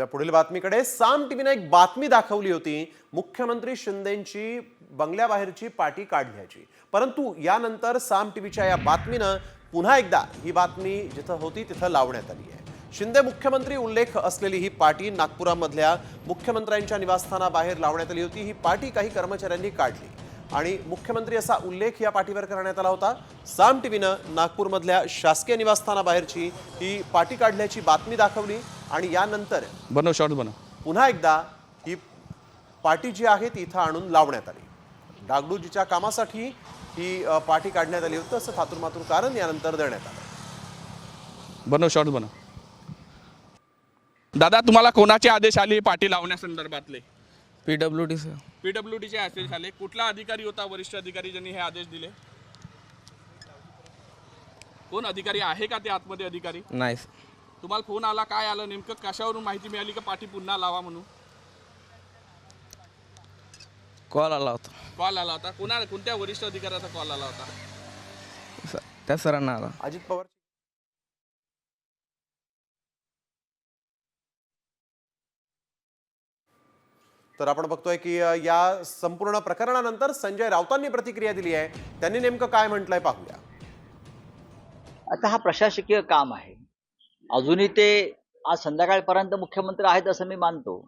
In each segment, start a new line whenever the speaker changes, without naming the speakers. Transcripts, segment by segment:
वळूया पुढील बातमीकडे। साम टीव्हीने एक बातमी दाखवली होती मुख्यमंत्री शिंदेंची बंगल्याबाहेरची पार्टी काढण्याची, परंतु यानंतर साम टीव्हीच्या या बातमीनं पुन्हा एकदा ही बातमी जिथं होती तिथं लावण्यात आली आहे। शिंदे मुख्यमंत्री उल्लेख असलेली ही पार्टी नागपुरामधल्या मुख्यमंत्र्यांच्या निवासस्थानाबाहेर लावण्यात आली होती। ही पार्टी काही कर्मचाऱ्यांनी काढली आणि मुख्यमंत्री असा उल्लेख या पार्टीवर करण्यात आला होता। साम टीव्हीनं नागपूरमधल्या शासकीय निवासस्थानाबाहेरची ही पार्टी काढल्याची बातमी दाखवली आणि यानंतर पुन्हा एकदा ही पार्टी जी आहे ती इथं आणून लावण्यात आली। डागडुजीच्या कामासाठी ही पार्टी काढण्यात आली होती असं थातुरमातुर कारण यानंतर देण्यात आलं।
दादा, तुम्हाला कोणाचे आदेश आले पार्टी लावण्यासंदर्भातले?
PWD sir.
पीडब्ल्यूडीचे आदेश आले। कुठला अधिकारी होता, वरिष्ठ अधिकारी ज्यांनी हे आदेश दिले? कोण अधिकारी आहे का ते आतमध्ये अधिकारी?
नाही।
तुम्हाला फोन आला, काय आलं नेमकं, कशावरून माहिती मिळाली का पार्टी पुन्हा लावा म्हणून?
कॉल आला होता।
कॉल आला होता? कोणत्या वरिष्ठ अधिकाऱ्याचा कॉल आला होता?
त्या सरांना आला।
अजित पवार। तर आपण बघतोय की या संपूर्ण प्रकरणानंतर संजय राऊतांनी प्रतिक्रिया दिली आहे। त्यांनी नेमकं काय म्हटलंय पाहूया।
आता हा प्रशासकीय काम आहे, अजूनही ते आज संध्याकाळपर्यंत मुख्यमंत्री आहेत असं मी मानतो।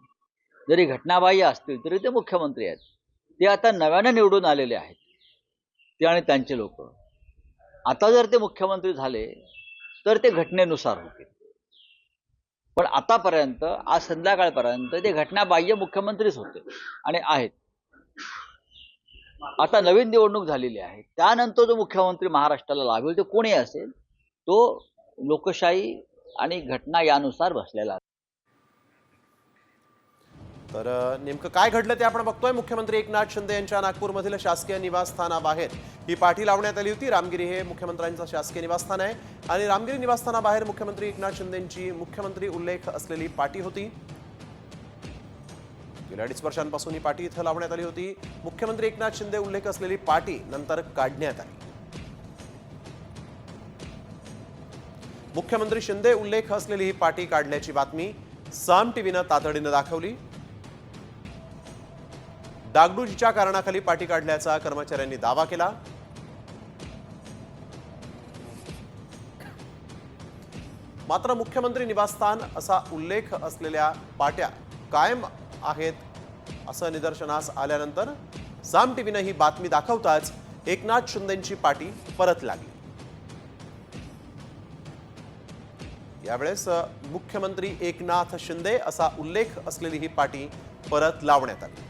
जरी घटनाबाह्य असतील तरी ते मुख्यमंत्री आहेत। ते आता नव्यानं निवडून आलेले आहेत, ते आणि त्यांचे लोक। आता जर ते मुख्यमंत्री झाले तर ते घटनेनुसार होतील, पण आतापर्यंत आज संध्याकाळपर्यंत ते घटनाबाह्य मुख्यमंत्रीच होते आणि आहेत। आता नवीन निवडणूक झालेली आहे, त्यानंतर जो मुख्यमंत्री महाराष्ट्राला लाभेल तो कोणी असेल तो लोकशाही आणि घटना यानुसार बसलेला।
तर नेमकं काय घडलं ते आपण बघतोय। मुख्यमंत्री एकनाथ शिंदे यांच्या नागपूरमधील शासकीय निवासस्थानाबाहेर ही पार्टी लावण्यात आली होती। रामगिरी हे मुख्यमंत्र्यांचं शासकीय निवासस्थान आहे आणि रामगिरी निवासस्थानाबाहेर मुख्यमंत्री एकनाथ शिंदेंची मुख्यमंत्री उल्लेख असलेली पार्टी होती। गेल्या 2.5 वर्षांपासून ही पार्टी इथं लावण्यात आली होती। मुख्यमंत्री एकनाथ शिंदे उल्लेख असलेली पार्टी नंतर काढण्यात आली। मुख्यमंत्री शिंदे उल्लेख असलेली ही पार्टी काढल्याची बातमी साम टीव्हीनं तातडीनं दाखवली। डागडुजीच्या कारणाखाली पार्टी काढल्याचा कर्मचाऱ्यांनी दावा केला। मात्र मुख्यमंत्री निवासस्थान असा उल्लेख असलेल्या पार्ट्या कायम आहेत असं निदर्शनास आल्यानंतर साम टीव्हीनं ही बातमी दाखवताच एकनाथ शिंदेंची पार्टी परत लागली। यावेळेस मुख्यमंत्री एकनाथ शिंदे असा उल्लेख असलेली ही पार्टी परत लावण्यात आली।